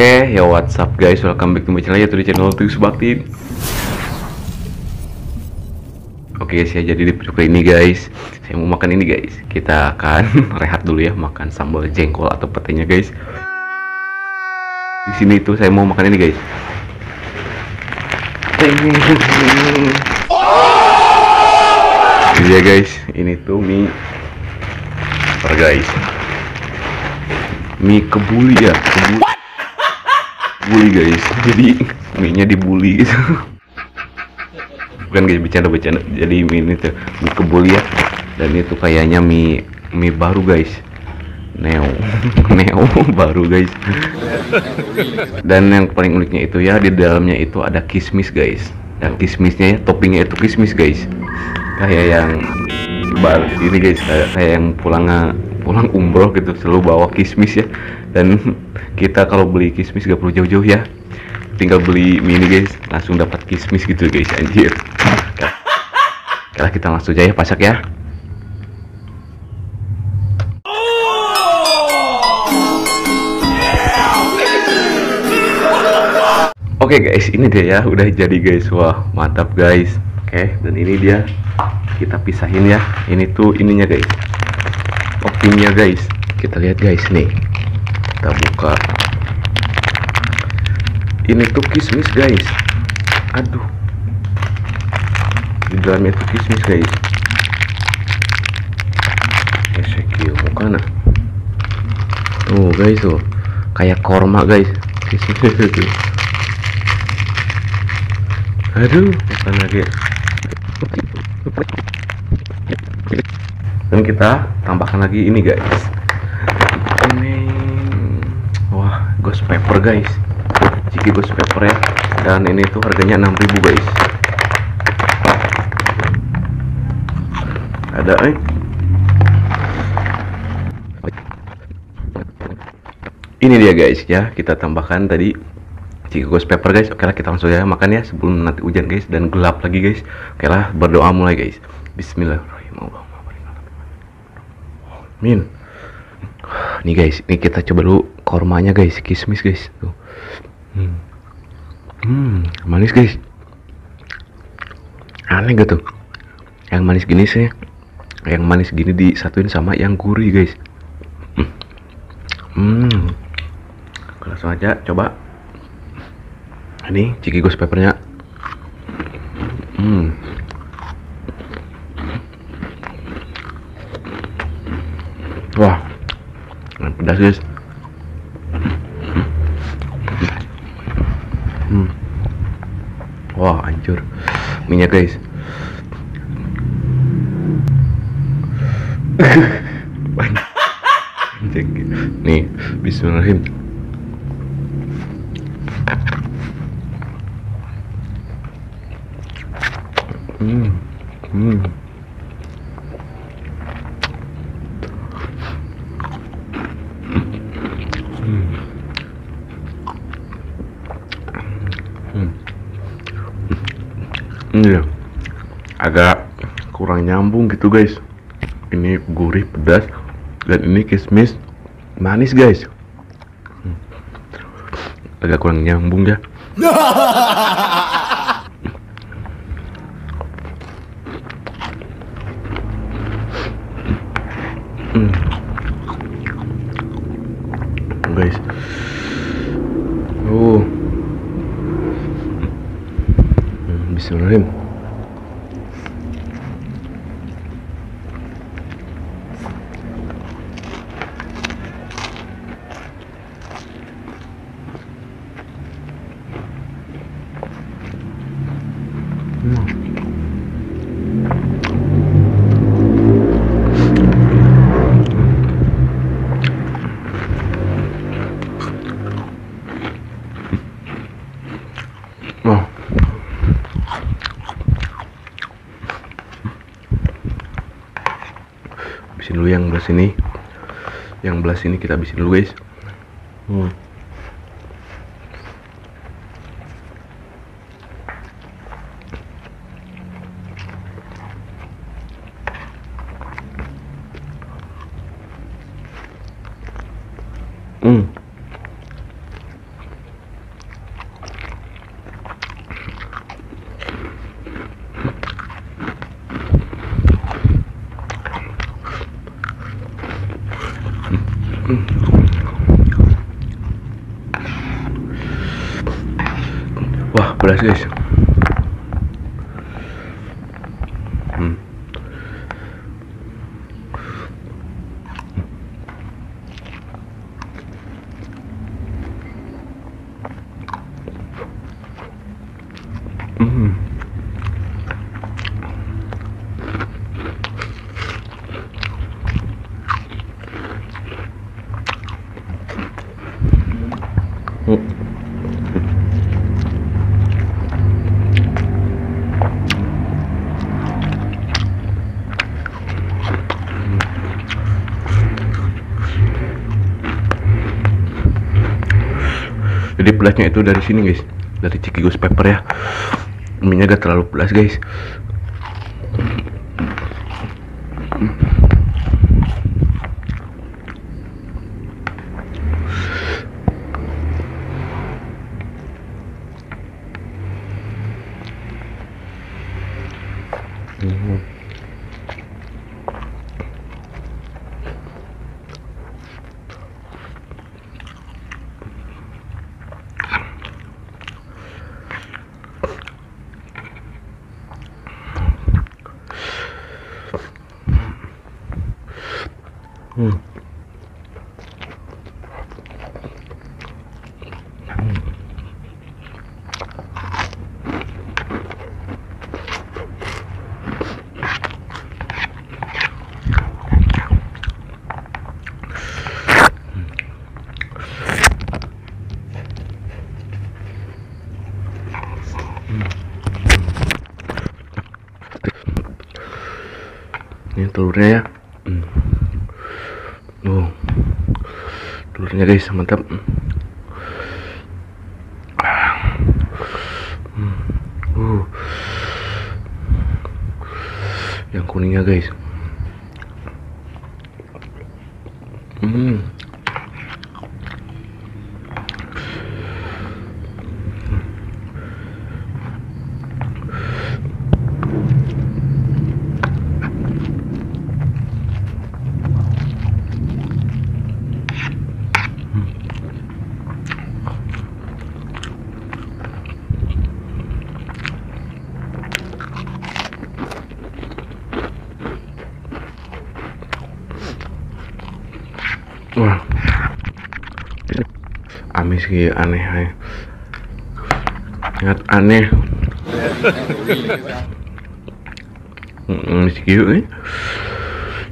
Oke, ya what's up guys, welcome back to my channel, yaitu di channel Tius Bakti. Oke guys ya, jadi di video kali ini guys, saya mau makan ini guys. Kita akan rehat dulu ya, makan sambal jengkol atau petenya guys. Di sini tuh saya mau makan ini guys. Ini ya guys, ini tuh mie guys. Mie kebuli ya, bully guys, jadi mie nya dibully gitu. Bukan guys, bercanda, jadi mie ini tuh mie kebuli ya, dan itu kayaknya mie baru guys, neo baru guys. Dan yang paling uniknya itu ya, di dalamnya itu ada kismis guys, dan kismisnya ya, toppingnya itu kismis guys, kayak yang ini guys, kayak yang pulang umroh gitu selalu bawa kismis ya. Dan kita kalau beli kismis gak perlu jauh-jauh ya, tinggal beli mie ini guys, langsung dapat kismis gitu guys, anjir. Kalau kita langsung aja ya pasak ya. Oke guys, ini dia ya, udah jadi guys. Wah mantap guys. Oke, dan ini dia, kita pisahin ya. Ini tuh ininya guys, toppingnya guys. Kita lihat guys nih, kita buka. Ini tuh kismis guys. Aduh, di dalamnya tuh kismis guys. Esekil bukan nah. Tuh guys tuh, kayak korma guys, kismis itu. Aduh, bukan lagi. Dan kita tambahkan lagi ini guys. Ini, wah, ghost pepper guys, ciki ghost pepper ya. Dan ini tuh harganya 6.000 guys. Ada ini dia guys ya, kita tambahkan tadi ciki ghost pepper guys. Oke lah, kita langsung ya makan ya, sebelum nanti hujan guys dan gelap lagi guys. Oke lah, berdoa mulai guys. Bismillahirrahmanirrahim. Min. Nih guys, ini kita coba dulu kormanya guys, kismis guys. Tuh. Manis guys. Aneh gitu. Yang manis gini sih, yang manis gini disatuin sama yang gurih guys. Langsung aja coba. Ini ciki ghost peppernya. Wah, pedas guys. Wah, hancur minyak guys. Nih, bismillahirrahmanirrahim. Iya, agak kurang nyambung gitu guys. Ini gurih pedas, dan ini kismis manis guys. Agak kurang nyambung ya. Guys, bismillahirrahmanirrahim. Habisin dulu yang belah sini. Yang belah sini kita habisin dulu guys. pedas guys. Jadi pedasnya itu dari sini guys, dari Ciki Ghost Pepper ya. Minyak gak terlalu pedas guys. Ini telurnya ya. Telurnya guys, mantap. Yang kuningnya guys. Wah, amis sih aneh ya. Sangat aneh. Segitu nih,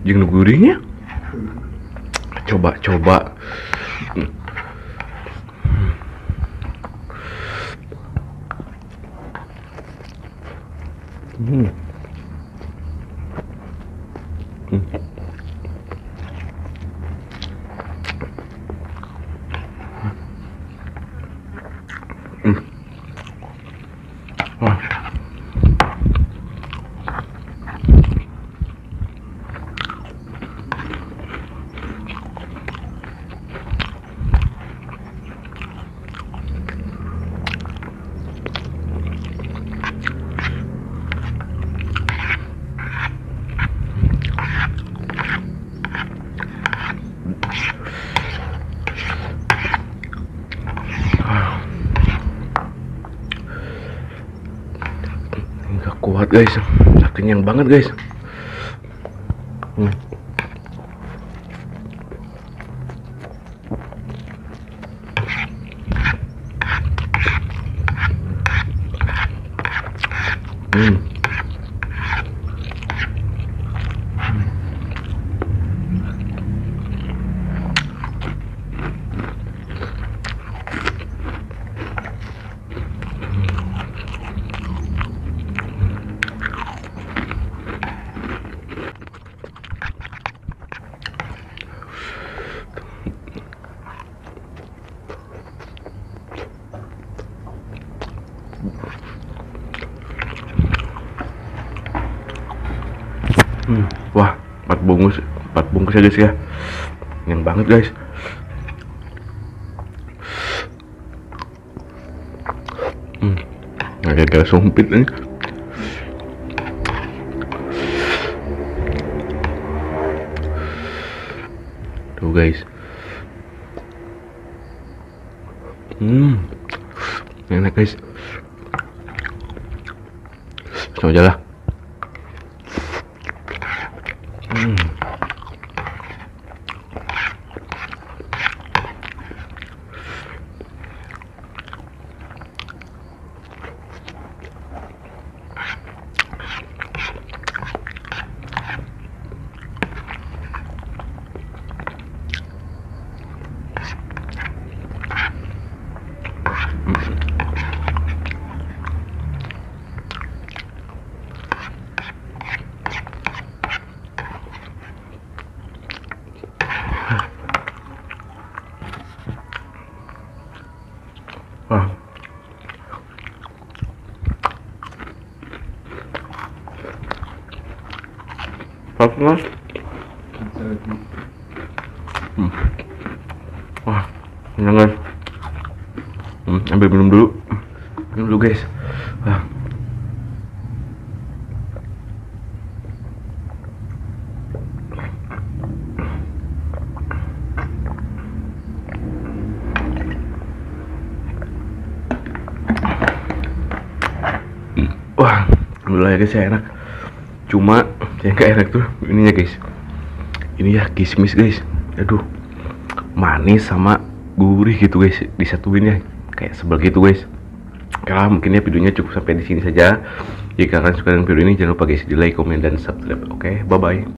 jeung gurihnya. Coba. Wah. Nggak kuat guys, kenyang banget guys. Wah, 4 bungkus ya guys ya. Kenyang banget guys. Agak sumpit nih. Tuh guys. Enak guys. Sama aja lah. Wah. Pas mas. Wah, kenyang guys. Ambil minum dulu. Minum dulu guys. Wah. Wah, alhamdulillah ya guys, ya enak. Cuma yang gak enak tuh ininya guys. Ini ya kismis guys. Aduh, manis sama gurih gitu guys, disatuin ya. Kayak sebel gitu guys. Oke lah, mungkin ya videonya cukup sampai di sini saja. Jika kalian suka dengan video ini, jangan lupa guys di like, komen, dan subscribe. Oke, bye bye.